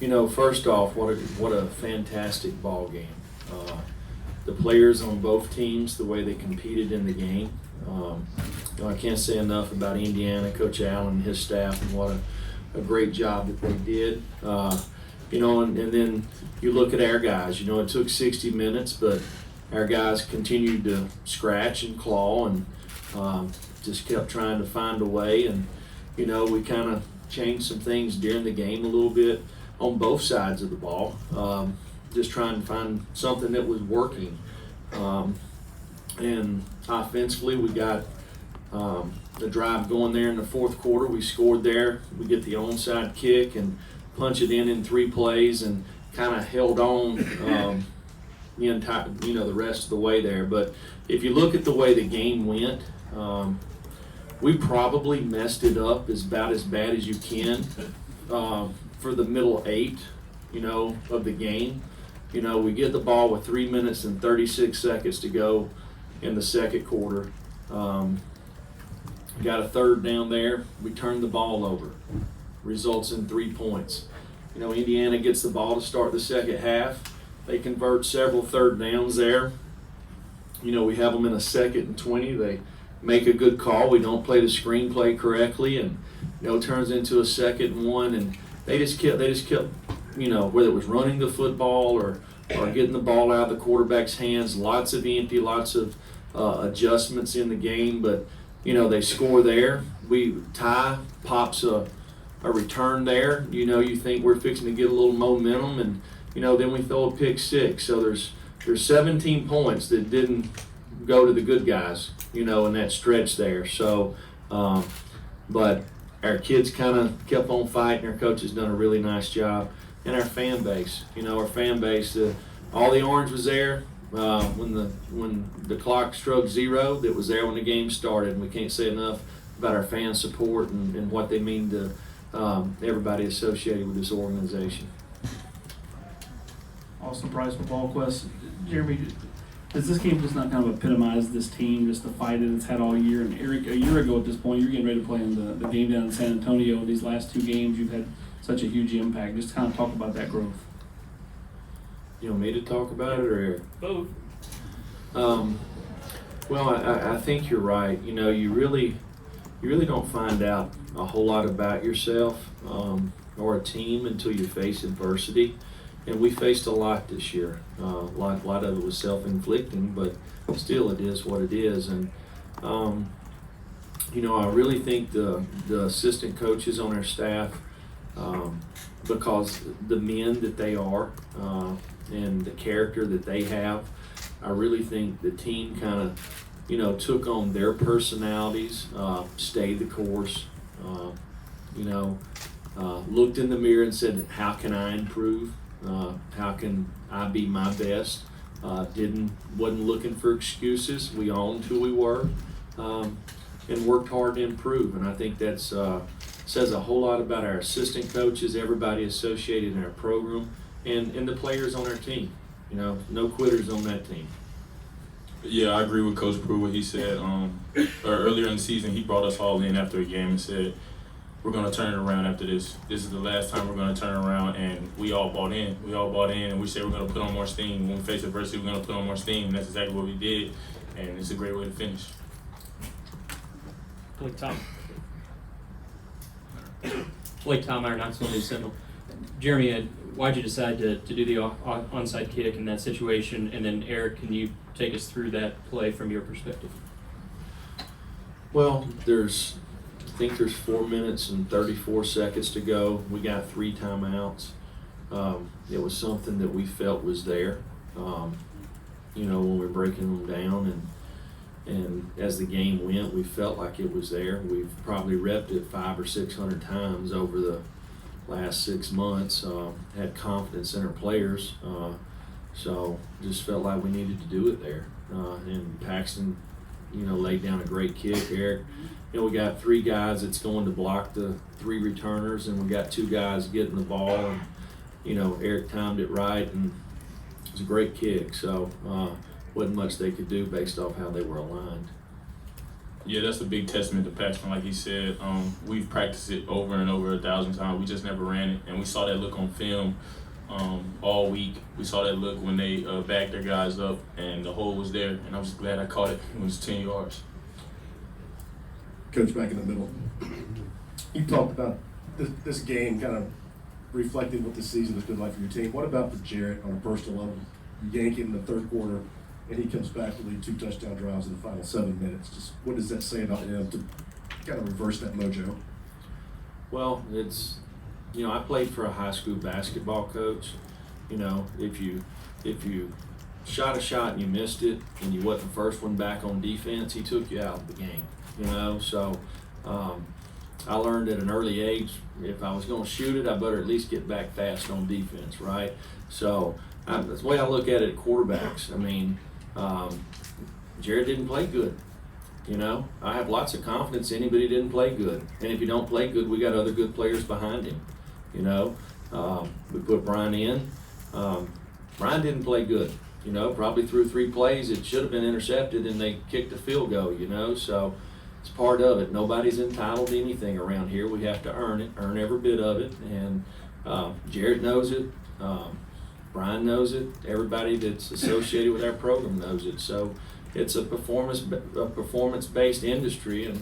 First off, what a fantastic ball game. The players on both teams, the way they competed in the game. I can't say enough about Indiana, Coach Allen and his staff, and what a great job that they did. And then you look at our guys. It took 60 minutes, but our guys continued to scratch and claw and just kept trying to find a way. And, we kind of changed some things during the game a little bit on both sides of the ball, just trying to find something that was working. And offensively, we got the drive going there in the fourth quarter. We scored there. We get the onside kick and punch it in 3 plays and kind of held on the rest of the way there. But if you look at the way the game went, we probably messed it up about as bad as you can for the middle 8, of the game. We get the ball with 3 minutes and 36 seconds to go in the second quarter. Got a third down there. We turned the ball over. Results in 3 points. Indiana gets the ball to start the second half. They convert several third downs there. We have them in a 2nd and 20. They make a good call. We don't play the screenplay correctly, and it turns into a 2nd and 1. And they just kept whether it was running the football or getting the ball out of the quarterback's hands. Lots of empty, lots of adjustments in the game, but they score there. Ty pops a return there. You think we're fixing to get a little momentum, and then we throw a pick 6. So there's 17 points that didn't go to the good guys, in that stretch there. So, but our kids kind of kept on fighting. Our coach has done a really nice job, and our fan base. All the orange was there. When the clock struck 0, that was there when the game started. And we can't say enough about our fan support and what they mean to everybody associated with this organization. Awesome prize football quest. Jeremy, does this game just not kind of epitomize this team, just the fight that it's had all year? And Eric, a year ago at this point, you're getting ready to play in the game down in San Antonio. These last 2 games, you've had such a huge impact. Just kind of talk about that growth. You want me to talk about it, or Eric? Both. Well, I think you're right. You really don't find out a whole lot about yourself or a team until you face adversity. And we faced a lot this year. A lot of it was self-inflicting, but still it is what it is. And, I really think the assistant coaches on our staff, because the men that they are and the character that they have, I really think the team kind of, took on their personalities, stayed the course, looked in the mirror and said, how can I improve? How can I be my best? Wasn't looking for excuses. We owned who we were, and worked hard to improve. And I think that's says a whole lot about our assistant coaches, everybody associated in our program, and the players on our team. No quitters on that team. Yeah, I agree with Coach Pruitt. What he said earlier in the season, he brought us all in after a game and said, we're going to turn it around after this. This is the last time we're going to turn it around, and we all bought in. And we said we're going to put on more steam. When we face adversity, we're going to put on more steam, and that's exactly what we did, and it's a great way to finish. Blake Tommeyer, Knoxville News Sentinel. Jeremy, why'd you decide to do the onside kick in that situation? And then Eric, can you take us through that play from your perspective? Well, I think there's 4 minutes and 34 seconds to go. We got 3 timeouts. It was something that we felt was there, when we're breaking them down. And as the game went, we felt like it was there. We've probably repped it 500 or 600 times over the last 6 months. Had confidence in our players. So just felt like we needed to do it there. And Paxton, laid down a great kick. Eric, we got 3 guys that's going to block the 3 returners, and we got 2 guys getting the ball. And, Eric timed it right, and it was a great kick. So wasn't much they could do based off how they were aligned. Yeah, that's a big testament to Paxton, like he said. We've practiced it over and over 1,000 times. We just never ran it, and we saw that look on film all week. We saw that look when they backed their guys up, and the hole was there. And I'm just glad I caught it. It was 10 yards. Coach, back in the middle. You talked about this game kind of reflecting what the season has been like for your team. What about for Jarrett on a personal level? You yank him in the third quarter, and he comes back to lead 2 touchdown drives in the final 7 minutes. Just what does that say about him to kind of reverse that mojo? Well, I played for a high school basketball coach. If you shot a shot and you missed it and you wasn't the first one back on defense, he took you out of the game. So I learned at an early age, if I was going to shoot it, I better at least get back fast on defense, right? So that's the way I look at it at quarterbacks. Jared didn't play good. I have lots of confidence in him, but he didn't play good. And if he don't play good, we got other good players behind him. We put Brian in. Brian didn't play good. Probably threw 3 plays. It should have been intercepted, and they kicked a field goal. So it's part of it. Nobody's entitled to anything around here. We have to earn it, earn every bit of it. And Jared knows it. Brian knows it. Everybody that's associated with our program knows it. So it's a performance-based industry,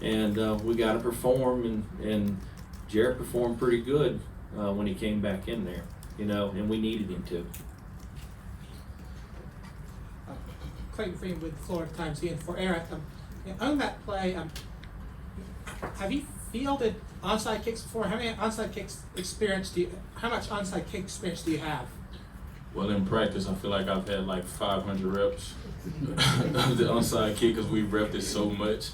and we got to perform. And Jared performed pretty good when he came back in there, and we needed him to. Clayton Freeman with Florida Times in for Eric. On that play, have you fielded onside kicks before? How much onside kick experience do you have? Well, in practice, I feel like I've had like 500 reps of the onside kick because we've repped it so much.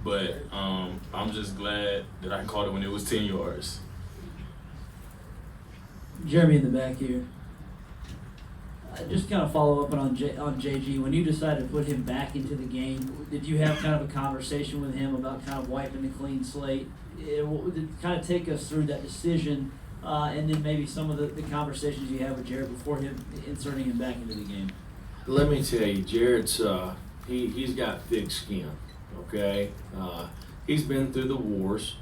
But I'm just glad that I caught it when it was 10 yards. Jeremy in the back here. Just kind of follow up on JG. When you decided to put him back into the game, did you have kind of a conversation with him about kind of wiping the clean slate? Kind of take us through that decision, and then maybe some of the conversations you had with Jared before him inserting him back into the game. Let me tell you, Jared's he's got thick skin. Okay, he's been through the wars.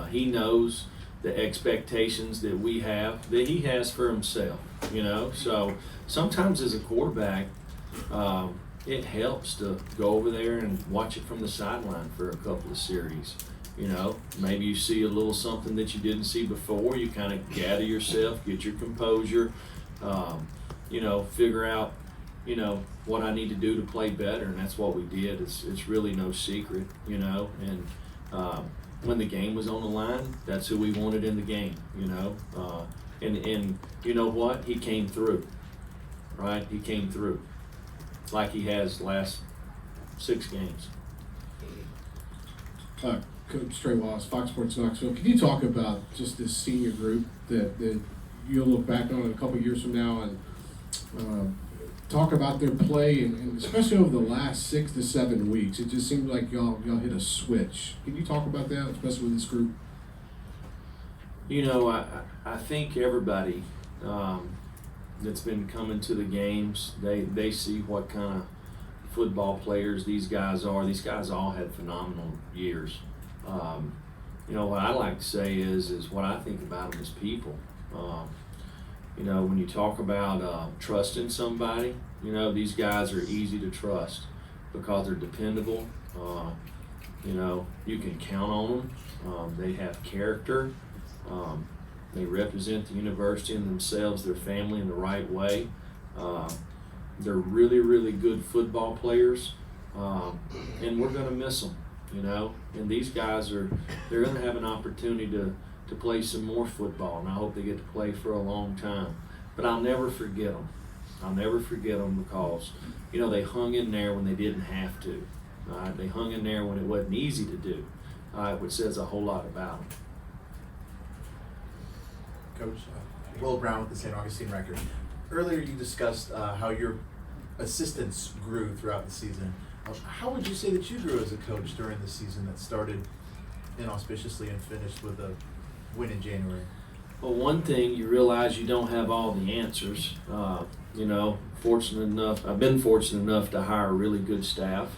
He knows the expectations that we have, that he has for himself. So sometimes as a quarterback, it helps to go over there and watch it from the sideline for a couple of series. Maybe you see a little something that you didn't see before. You kind of gather yourself, get your composure, figure out, what I need to do to play better, and that's what we did. It's really no secret, and when the game was on the line, that's who we wanted in the game, and you know what? He came through, right? He came through like he has the last 6 games. Coach Trey Wallace, Fox Sports Knoxville. Can you talk about just this senior group that you'll look back on in a couple of years from now and talk about their play and especially over the last 6 to 7 weeks? It just seems like y'all hit a switch. Can you talk about that, especially with this group? I think everybody that's been coming to the games, they see what kind of football players these guys are. These guys all had phenomenal years. What I like to say is what I think about them as people. When you talk about trusting somebody, these guys are easy to trust because they're dependable. You can count on them. They have character. They represent the university and themselves, their family in the right way. They're really, really good football players, and we're going to miss them, And these guys they're going to have an opportunity to play some more football, and I hope they get to play for a long time. But I'll never forget them. I'll never forget them because, they hung in there when they didn't have to. They hung in there when it wasn't easy to do, which says a whole lot about them. Coach, Will Brown with the St. Augustine Record. Earlier you discussed how your assistants grew throughout the season. How would you say that you grew as a coach during the season that started inauspiciously and finished with a win in January? Well, one thing, you realize you don't have all the answers. I've been fortunate enough to hire a really good staff.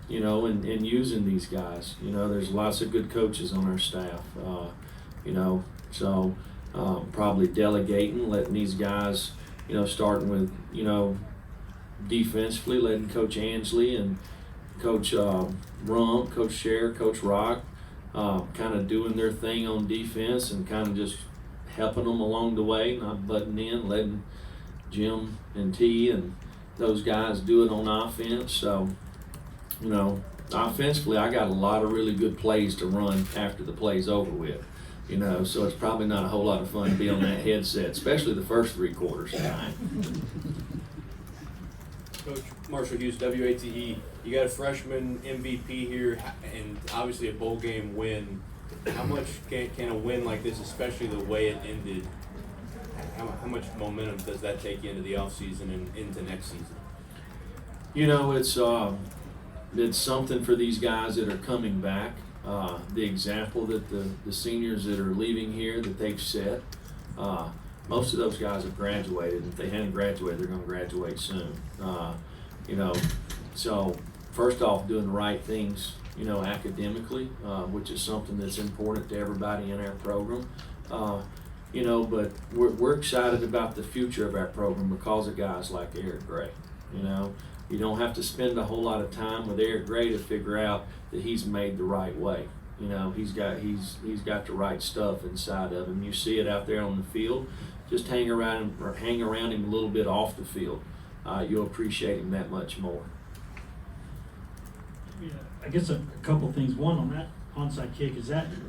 you know, and using these guys. You know, there's lots of good coaches on our staff, you know, so probably delegating, letting these guys, you know, starting with, you know, defensively, letting Coach Ansley and Coach Rump, Coach Scher, Coach Rock kind of doing their thing on defense and kind of just helping them along the way, not butting in, letting Jim and T and those guys do it on offense. So, you know, offensively, I got a lot of really good plays to run after the play's over with. You know, so it's probably not a whole lot of fun to be on that headset, especially the first 3 quarters tonight. Coach Marshall Hughes, WATE. You got a freshman MVP here, and obviously a bowl game win. How much can a win like this, especially the way it ended, how much momentum does that take you into the offseason and into next season? You know, it's something for these guys that are coming back. The example that the seniors that are leaving here that they've set, most of those guys have graduated. If they hadn't graduated, they're going to graduate soon. You know, so first off, doing the right things, you know, academically, which is something that's important to everybody in our program. You know, but we're excited about the future of our program because of guys like Eric Gray. You know, you don't have to spend a whole lot of time with Eric Gray to figure out that he's made the right way. You know, he's got the right stuff inside of him. You see it out there on the field. Just hang around him a little bit off the field. You'll appreciate him that much more. Yeah, I guess a couple things. One, on that onside kick,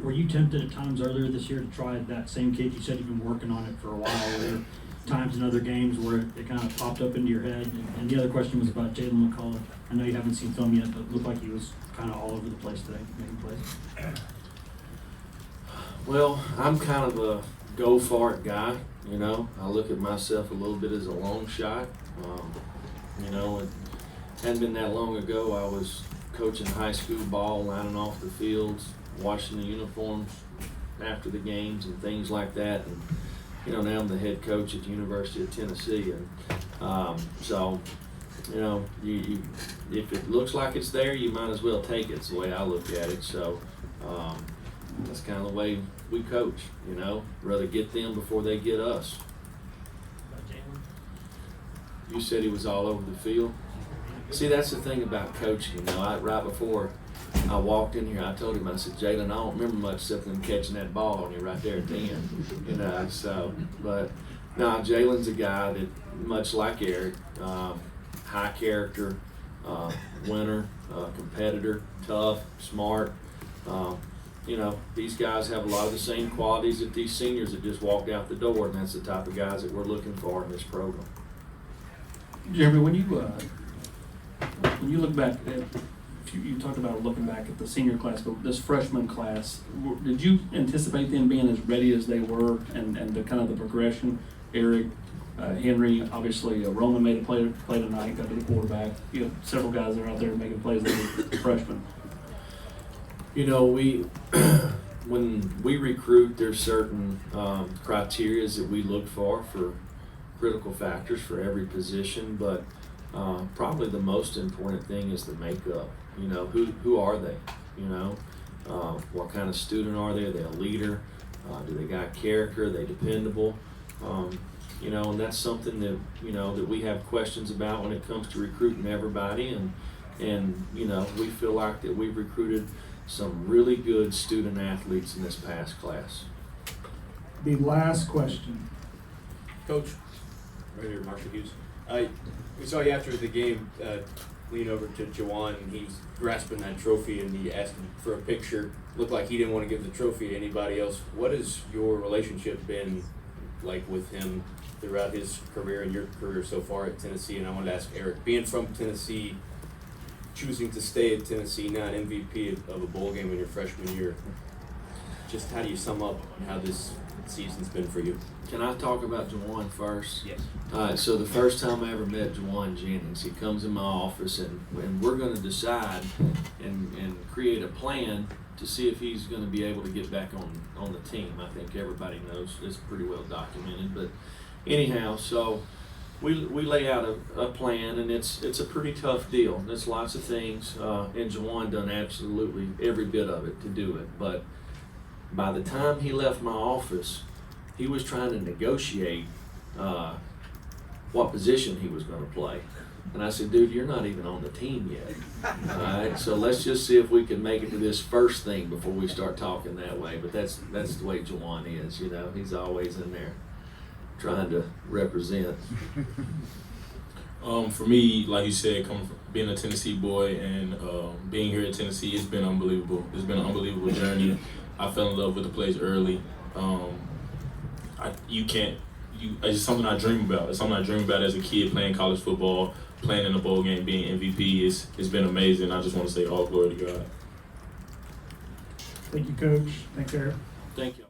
were you tempted at times earlier this year to try that same kick? You said you've been working on it for a while. Were there times in other games where it kind of popped up into your head? And the other question was about Jalen McCullough. I know you haven't seen film yet, but it looked like he was kind of all over the place today, making plays. Well, I'm kind of a go for it guy. You know, I look at myself a little bit as a long shot. You know, it hadn't been that long ago. I was coaching high school ball, lining off the fields, washing the uniforms after the games and things like that. And, you know, now I'm the head coach at the University of Tennessee. And so, you know, you if it looks like it's there, you might as well take it. It's the way I look at it. So that's kind of the way we coach, you know, rather get them before they get us. You said he was all over the field. See, that's the thing about coaching. You know, right before I walked in here, I told him, I said, Jalen, I don't remember much except them catching that ball on you right there at the end. You know, so, but no, Jalen's a guy that, much like Eric, high character, winner, competitor, tough, smart. You know, these guys have a lot of the same qualities that these seniors that just walked out the door, and that's the type of guys that we're looking for in this program. Jeremy, when you look back at, you talked about looking back at the senior class, but this freshman class, did you anticipate them being as ready as they were, and the kind of the progression? Eric, Henry, obviously Roman made a play tonight, got to the quarterback. You know, several guys that are out there making plays that were freshmen. You know, when we recruit, there's certain criteria that we look for critical factors for every position, but probably the most important thing is the makeup. You know, who are they? You know, what kind of student are they? Are they a leader? Do they got character? Are they dependable? You know, and that's something that, you know, that we have questions about when it comes to recruiting everybody, and you know, we feel like that we've recruited some really good student athletes in this past class. The last question. Coach, right here, Marshall Hughes. We saw you after the game lean over to Jawan, and he's grasping that trophy, and he asked him for a picture. Looked like he didn't want to give the trophy to anybody else. What has your relationship been like with him throughout his career and your career so far at Tennessee? And I wanted to ask Eric, being from Tennessee, choosing to stay at Tennessee, not MVP of a bowl game in your freshman year, just how do you sum up how this season's been for you? Can I talk about Jawan first? Yes. All right, so the first time I ever met Jawan Jennings, he comes in my office, and we're going to decide and create a plan to see if he's going to be able to get back on the team. I think everybody knows it's pretty well documented. But anyhow, so we lay out a plan, and it's a pretty tough deal. There's lots of things, and Jawan done absolutely every bit of it to do it. But by the time he left my office, he was trying to negotiate what position he was going to play. And I said, dude, you're not even on the team yet. All right, so let's just see if we can make it to this first thing before we start talking that way. But that's the way Jawan is, you know. He's always in there trying to represent. For me, like you said, coming from being a Tennessee boy and being here at Tennessee, it's been unbelievable. It's been an unbelievable journey. I fell in love with the place early. It's just something I dream about. It's something I dreamed about as a kid, playing college football, playing in a bowl game, being MVP. It's been amazing. I just want to say all glory to God. Thank you, Coach. Thanks, Eric. Thank you.